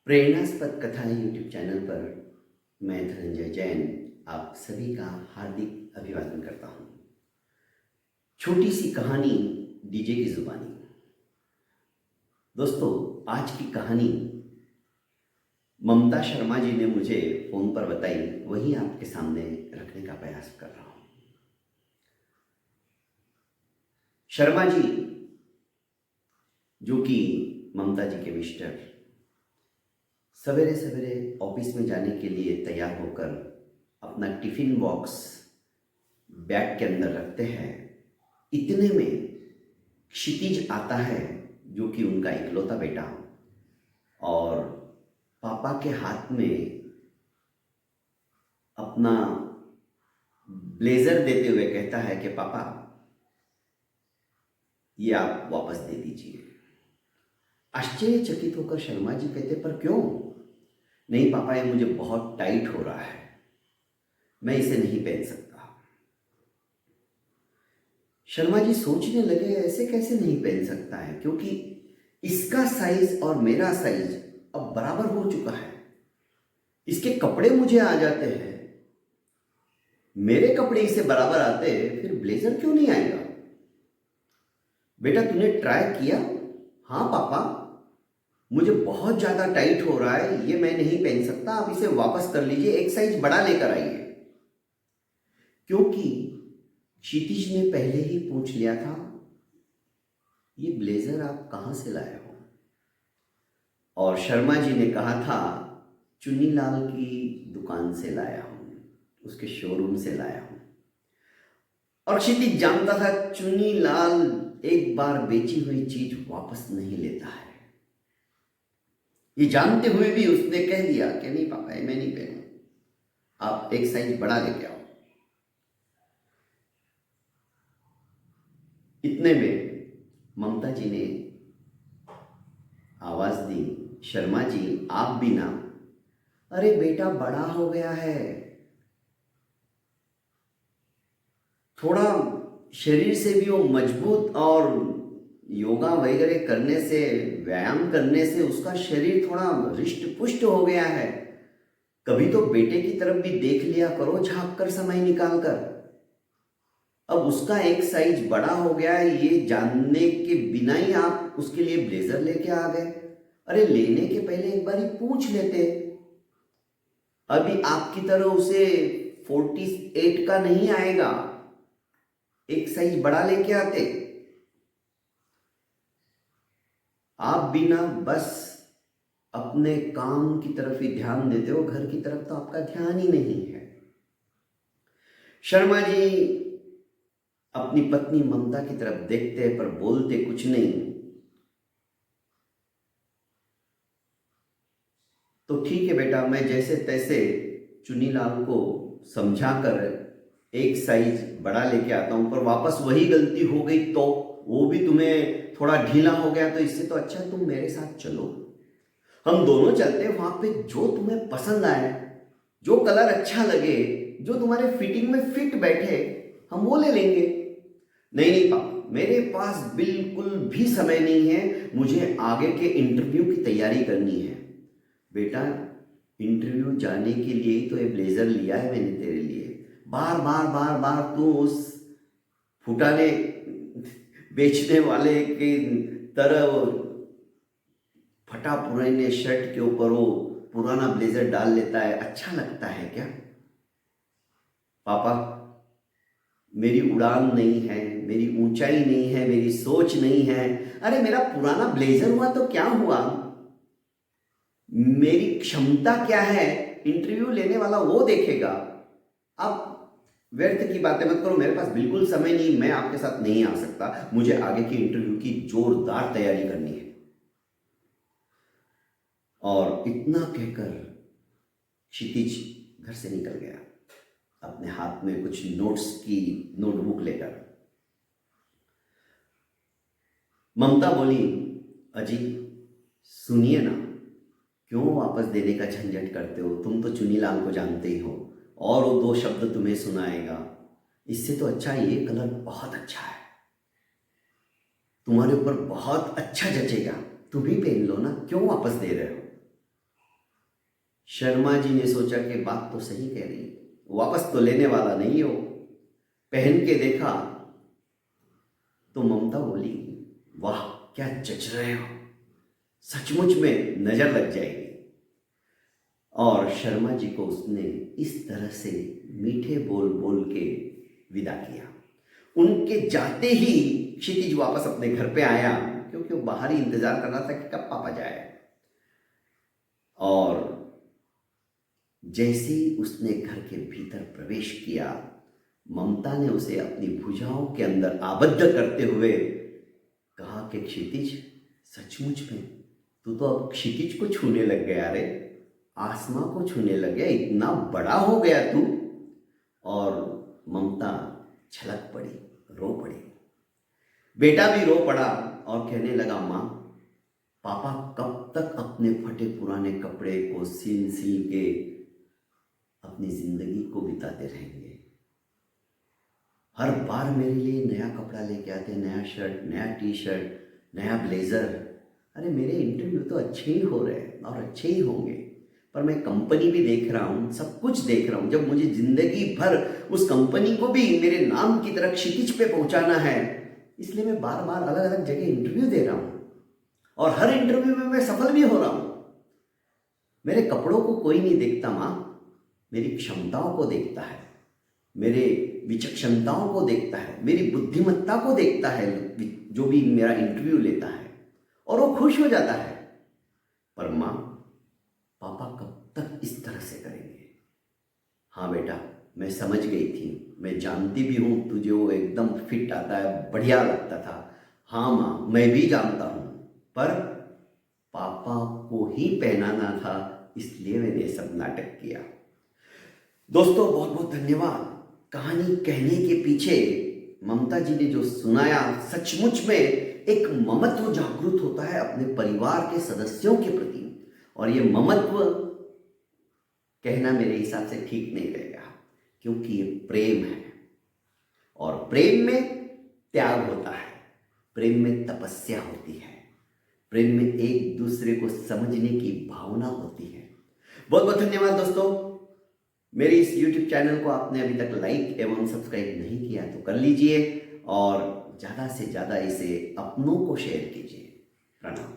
प्रेरणास्पद कथाएं YouTube channel पर मैं धनंजय जैन आप सभी का हार्दिक अभिवादन करता हूं। छोटी सी कहानी डीजे की जुबानी। दोस्तों, आज की कहानी ममता शर्मा जी ने मुझे फोन पर बताई, वही आपके सामने रखने का प्रयास कर रहा हूं। शर्मा जी, जो कि ममता जी के मिस्टर, सवेरे सवेरे ऑफिस में जाने के लिए तैयार होकर अपना टिफिन बॉक्स बैग के अंदर रखते हैं। इतने में क्षितिज आता है, जो कि उनका इकलौता बेटा, और पापा के हाथ में अपना ब्लेजर देते हुए कहता है कि पापा, ये आप वापस दे दीजिए। आश्चर्यचकित होकर शर्मा जी कहते, पर क्यों? नहीं पापा, ये मुझे बहुत टाइट हो रहा है, मैं इसे नहीं पहन सकता। शर्मा जी सोचने लगे, ऐसे कैसे नहीं पहन सकता है, क्योंकि इसका साइज और मेरा साइज अब बराबर हो चुका है। इसके कपड़े मुझे आ जाते हैं, मेरे कपड़े इसे बराबर आते हैं, फिर ब्लेजर क्यों नहीं आएगा? बेटा, तूने ट्राई किया? हाँ पापा, मुझे बहुत ज्यादा टाइट हो रहा है, ये मैं नहीं पहन सकता, आप इसे वापस कर लीजिए, एक साइज बड़ा लेकर आइए। क्योंकि क्षितिज ने पहले ही पूछ लिया था, ये ब्लेजर आप कहां से लाए हो? और शर्मा जी ने कहा था, चुन्नीलाल की दुकान से लाया हूं, उसके शोरूम से लाया हूं। और क्षितिज जानता था चुन्नीलाल एक बार बेची हुई चीज वापस नहीं लेता है। ये जानते हुए भी उसने कह दिया कि नहीं पापा, ये मैं नहीं पहनूं, आप एक साइज बड़ा लेके आओ। इतने में ममता जी ने आवाज दी, शर्मा जी आप भी ना। अरे बेटा, बड़ा हो गया है, थोड़ा शरीर से भी वो मजबूत, और योगा वगैरह करने से, व्यायाम करने से उसका शरीर थोड़ा हृष्ट पुष्ट हो गया है। कभी तो बेटे की तरफ भी देख लिया करो, झांक कर समय निकाल कर। अब उसका एक साइज बड़ा हो गया है, ये जानने के बिना ही आप उसके लिए ब्लेजर लेके आ गए। अरे लेने के पहले एक बार ही पूछ लेते। अभी आपकी तरह उसे 48 का नहीं आएगा, एक साइज बड़ा लेके आते। आप भी ना बस अपने काम की तरफ ही ध्यान देते हो, घर की तरफ तो आपका ध्यान ही नहीं है। शर्मा जी अपनी पत्नी ममता की तरफ देखते पर बोलते कुछ नहीं। तो ठीक है बेटा, मैं जैसे तैसे चुन्नीलाल को समझाकर एक साइज बड़ा लेके आता हूं, पर वापस वही गलती हो गई तो वो भी तुम्हें थोड़ा ढीला हो गया, तो इससे तो अच्छा तुम मेरे साथ चलो, हम दोनों चलते हैं वहां पे, जो तुम्हें पसंद आए, जो कलर अच्छा लगे, जो तुम्हारे फिटिंग में फिट बैठे, हम वो ले लेंगे। नहीं नहीं पापा, मेरे पास बिल्कुल भी समय नहीं है, मुझे आगे के इंटरव्यू की तैयारी करनी है। बेटा, इंटरव्यू जाने के लिए ही तो ये ब्लेजर लिया है मैंने तेरे लिए। बार बार बार बार तू उस फुटाने बेचने वाले की तरह फटा पुराने शर्ट के ऊपर वो पुराना ब्लेजर डाल लेता है, अच्छा लगता है क्या? पापा, मेरी उड़ान नहीं है, मेरी ऊंचाई नहीं है, मेरी सोच नहीं है। अरे मेरा पुराना ब्लेजर हुआ तो क्या हुआ, मेरी क्षमता क्या है, इंटरव्यू लेने वाला वो देखेगा। अब व्यर्थ की बातें मत करो, मेरे पास बिल्कुल समय नहीं, मैं आपके साथ नहीं आ सकता, मुझे आगे की इंटरव्यू की जोरदार तैयारी करनी है। और इतना कहकर क्षितिज घर से निकल गया, अपने हाथ में कुछ नोट्स की नोटबुक लेकर। ममता बोली, अजी सुनिए ना, क्यों वापस देने का झंझट करते हो? तुम तो चुन्नीलाल को जानते ही हो, और वो दो शब्द तुम्हें सुनाएगा, इससे तो अच्छा ये कलर बहुत अच्छा है, तुम्हारे ऊपर बहुत अच्छा जचेगा, तुम ही पहन लो ना, क्यों वापस दे रहे हो? शर्मा जी ने सोचा कि बात तो सही कह रही, वापस तो लेने वाला नहीं हो। पहन के देखा तो ममता बोली, वाह क्या जच रहे हो, सचमुच में नजर लग जाएगी। और शर्मा जी को उसने इस तरह से मीठे बोल बोल के विदा किया। उनके जाते ही क्षितिज वापस अपने घर पे आया, क्योंकि वो बाहर ही इंतजार कर रहा था कि कब पापा जाए। और जैसे ही उसने घर के भीतर प्रवेश किया, ममता ने उसे अपनी भुजाओं के अंदर आबद्ध करते हुए कहा कि क्षितिज, सचमुच में तू तो अब क्षितिज को छूने लग गया रे, आसमां को छूने लग गया, इतना बड़ा हो गया तू। और ममता छलक पड़ी, रो पड़ी। बेटा भी रो पड़ा और कहने लगा, माँ पापा कब तक अपने फटे पुराने कपड़े को सिल सिल के अपनी जिंदगी को बिताते रहेंगे। हर बार मेरे लिए नया कपड़ा लेके आते, नया शर्ट, नया टी शर्ट, नया ब्लेजर। अरे मेरे इंटरव्यू तो अच्छे ही हो रहे हैं और अच्छे ही होंगे, पर मैं कंपनी भी देख रहा हूँ, सब कुछ देख रहा हूँ। जब मुझे जिंदगी भर उस कंपनी को भी मेरे नाम की तरह क्षितिज पे पहुंचाना है, इसलिए मैं बार बार अलग अलग जगह इंटरव्यू दे रहा हूँ और हर इंटरव्यू में मैं सफल भी हो रहा हूँ। मेरे कपड़ों को कोई नहीं देखता माँ, मेरी क्षमताओं को देखता है, मेरे विचक्षणताओं को देखता है, मेरी बुद्धिमत्ता को देखता है जो भी मेरा इंटरव्यू लेता है, और वो खुश हो जाता है। पर माँ पापा कब तक इस तरह से करेंगे? हाँ बेटा, मैं समझ गई थी, मैं जानती भी हूँ तुझे वो एकदम फिट आता है, बढ़िया लगता था। हाँ माँ, मैं भी जानता हूँ, पर पापा को ही पहनाना था, इसलिए मैंने ये सब नाटक किया। दोस्तों बहुत बहुत धन्यवाद। कहानी कहने के पीछे ममता जी ने जो सुनाया, सचमुच में एक ममत्व जागृत होता है अपने परिवार के सदस्यों के प्रति, और ये ममत्व कहना मेरे हिसाब से ठीक नहीं रहेगा, क्योंकि ये प्रेम है, और प्रेम में त्याग होता है, प्रेम में तपस्या होती है, प्रेम में एक दूसरे को समझने की भावना होती है। बहुत बहुत धन्यवाद दोस्तों। मेरे इस YouTube चैनल को आपने अभी तक लाइक एवं सब्सक्राइब नहीं किया तो कर लीजिए, और ज़्यादा से ज़्यादा इसे अपनों को शेयर कीजिए। प्रणाम।